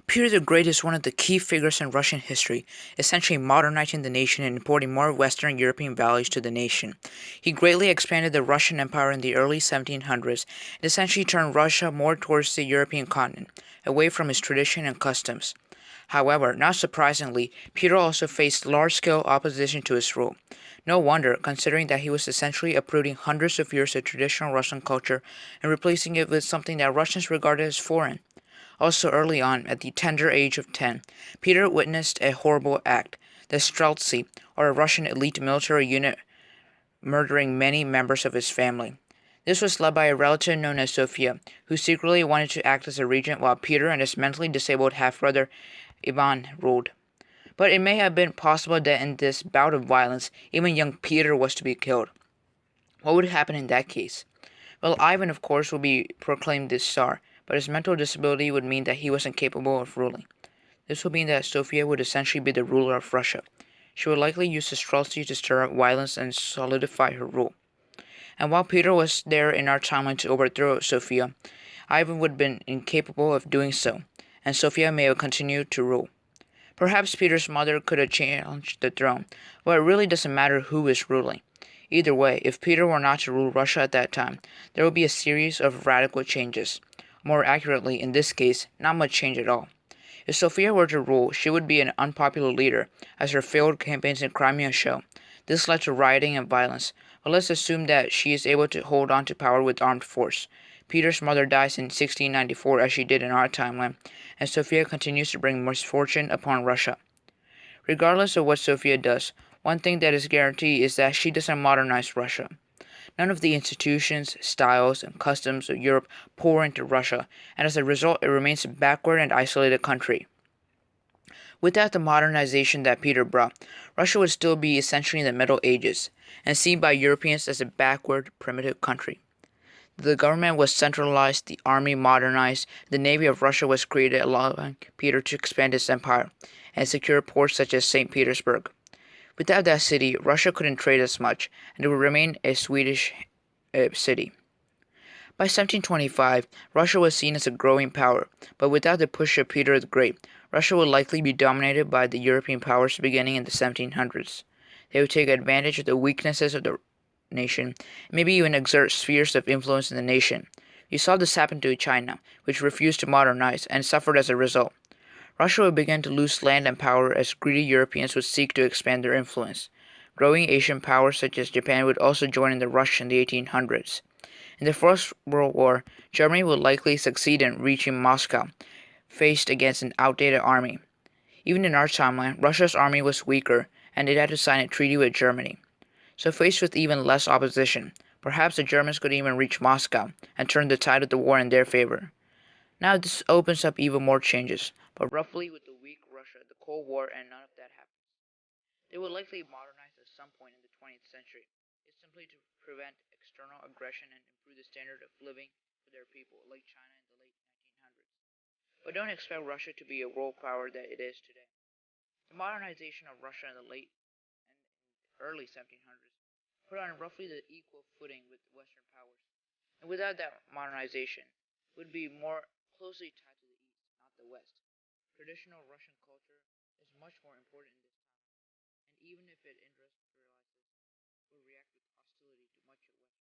Peter the Great is one of the key figures in Russian history, essentially modernizing the nation and importing more Western European values to the nation. He greatly expanded the Russian Empire in the early 1700s and essentially turned Russia more towards the European continent, away from its tradition and customs. However, not surprisingly, Peter also faced large-scale opposition to his rule. No wonder, considering that he was essentially uprooting hundreds of years of traditional Russian culture and replacing it with something that Russians regarded as foreign. Also early on, at the tender age of 10, Peter witnessed a horrible act, the Streltsy, or a Russian elite military unit murdering many members of his family. This was led by a relative known as Sophia, who secretly wanted to act as a regent while Peter and his mentally disabled half-brother Ivan ruled. But it may have been possible that in this bout of violence, even young Peter was to be killed. What would happen in that case? Well, Ivan, of course, would be proclaimed the Tsar, but his mental disability would mean that he wasn't capable of ruling. This would mean that Sophia would essentially be the ruler of Russia. She would likely use astrology to stir up violence and solidify her rule. And while Peter was there in our timeline to overthrow Sophia, Ivan would have been incapable of doing so, and Sophia may have continued to rule. Perhaps Peter's mother could have challenged the throne, but it really doesn't matter who is ruling. Either way, if Peter were not to rule Russia at that time, there would be a series of radical changes. More accurately, in this case, not much change at all. If Sophia were to rule, she would be an unpopular leader, as her failed campaigns in Crimea show. This led to rioting and violence, but let's assume that she is able to hold on to power with armed force. Peter's mother dies in 1694 as she did in our timeline, and Sophia continues to bring misfortune upon Russia. Regardless of what Sophia does, one thing that is guaranteed is that she doesn't modernize Russia. None of the institutions, styles, and customs of Europe pour into Russia, and as a result, it remains a backward and isolated country. Without the modernization that Peter brought, Russia would still be essentially in the Middle Ages, and seen by Europeans as a backward, primitive country. The government was centralized, the army modernized, the navy of Russia was created, allowing Peter to expand his empire and secure ports such as St. Petersburg. Without that city, Russia couldn't trade as much, and it would remain a Swedish city. By 1725, Russia was seen as a growing power, but without the push of Peter the Great, Russia would likely be dominated by the European powers beginning in the 1700s. They would take advantage of the weaknesses of the nation, maybe even exert spheres of influence in the nation. We saw this happen to China, which refused to modernize and suffered as a result. Russia would begin to lose land and power as greedy Europeans would seek to expand their influence. Growing Asian powers such as Japan would also join in the rush in the 1800s. In the First World War, Germany would likely succeed in reaching Moscow, faced against an outdated army. Even in our timeline, Russia's army was weaker, and it had to sign a treaty with Germany. So faced with even less opposition, perhaps the Germans could even reach Moscow and turn the tide of the war in their favor. Now this opens up even more changes, but roughly with the weak Russia, the Cold War, and none of that happens. They would likely modernize at some point in the 20th century. It's simply to prevent external aggression and improve the standard of living for their people, like China in the late 1900s. But don't expect Russia to be a world power that it is today. The modernization of Russia in the late and early 1700s put on roughly the equal footing with Western powers. And without that modernization, it would be more closely tied to the East, not the West. Traditional Russian culture is much more important in this time, and even if it industrializes, will react with hostility to much of Western.